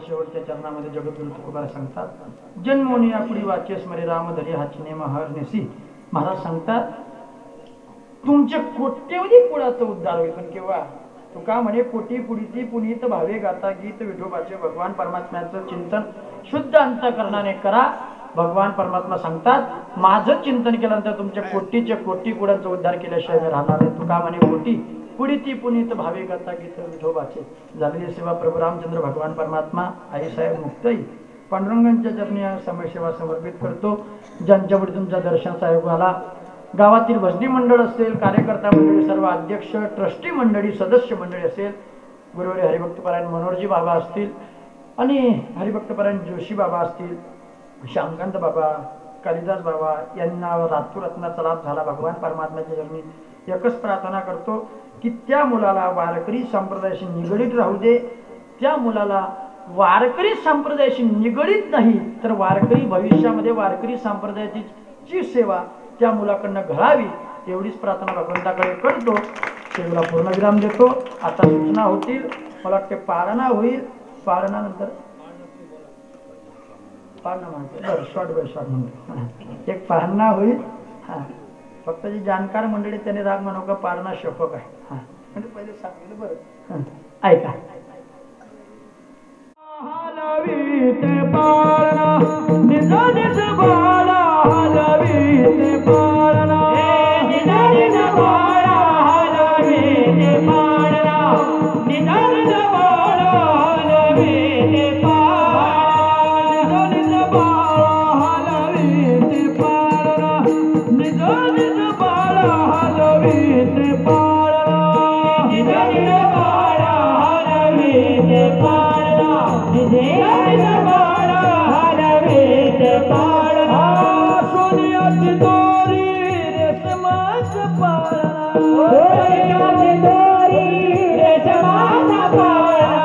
शेवटच्या चरणामध्ये जगद्गुरु तुकोबार सांगतात, जन्मोनी आपुडी वाक्य स्मरे राम धरी हाचिने महर्निसी. महाराज सांगतात तुमच्या कोट्यवधी कुळाचा उद्धार होईल. पण केव्हा? तुका म्हणे कोटी पुढीती पुनीत भावे गाता गीत विठोबाचे भगवान परमात्म्याचं चिंतन शुद्ध अंतःकरणाने करा. भगवान परमात्मा सांगतात माझं चिंतन केल्यानंतर तुमच्या कोटीचे कोटी कुळांचा उद्धार केल्याशिवाय मी राहणार नाही. तुका म्हणे कोटी पुढीती पुनीत भावे गाता गीत विठोबाचे. झालेली सेवा प्रभू रामचंद्र भगवान परमात्मा आईसाहेब मुक्ताई पांडुरंगांच्या चरणी समय सेवा समर्पित करतो. ज्यांच्यापुढे तुमच्या दर्शनाचा आयोग आला, गावातील भजनी मंडळ असेल, कार्यकर्ता मंडळी, सर्व अध्यक्ष, ट्रस्टी मंडळी, सदस्य मंडळी असेल, गुरुवारी हरिभक्तपरायण मनोहरजी बाबा असतील आणि हरिभक्तपरायण जोशी बाबा असतील, श्यामकांत बाबा, कालिदास बाबा यांना रातुरत्नाचा लाभ झाला. भगवान परमात्म्याच्या चरणी एकच प्रार्थना करतो की त्या मुलाला वारकरी संप्रदायाशी निगडीत राहू दे. त्या मुलाला वारकरी संप्रदायाशी निगडीत नाही तर वारकरी भविष्यामध्ये वारकरी संप्रदायाची सेवा त्या मुलाकडनं घडावी एवढीच प्रार्थना भगवंताकडे करतो. सेवेला पूर्णविराम देतो. आता सूचना होतील. मला वाटते पारणा होईल. पारणानंतर पारणा म्हणतो बरं शॉर्ट बाय शॉर्ट म्हणतो. एक पारणा होईल. हां फक्त जी जाणकार मंडळी त्याने राग म्हणू का पारणा शपक आहे. हां म्हणजे पहिले सांगितलं बरं. ऐका हलवीते पारणा निज निज बाळा हलवीते पारणा निज निज बाळा हलवीते पारणा निज निज बाळा हलवीते पारणा निज निज बाळा हलवीते पारणा निज निज बाळा हलवीते पारणा निज निज बाळा हलवीते पारणा सोनियाची दोरी रेशमाचा पारणा सोनियाची दोरी रेशमाचा पारणा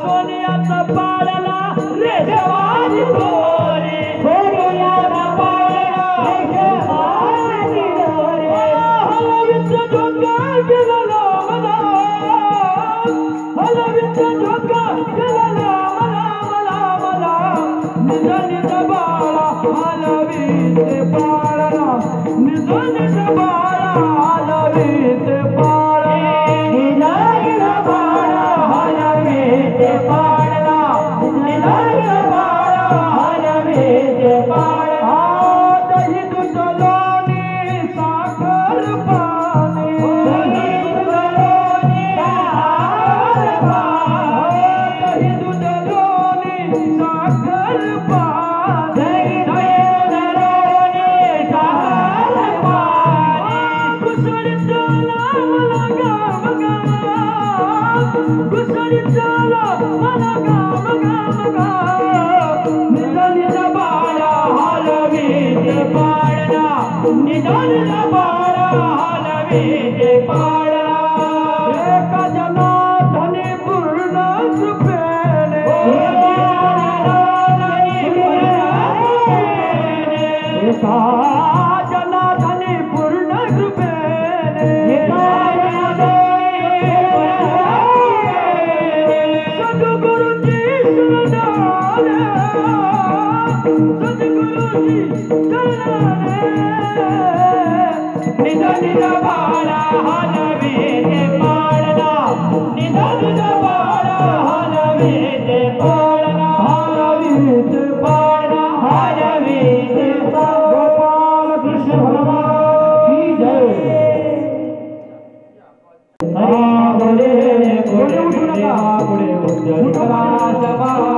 सोनियाचा पाळला रेशमाची दोरी सोनियाचा पाळला रेशमाची दोरी हलवीत झोका गेला मला हलवीत झोका गेला मला मला निज निज बाळा हलवीचे पाळणा निज निज बाळा हलवीचे पाळणा हलवीचे पाळणा हलवीचे गोपाल कृष्ण भगवान की जय बोले बोले उठू नका बोले उठू नका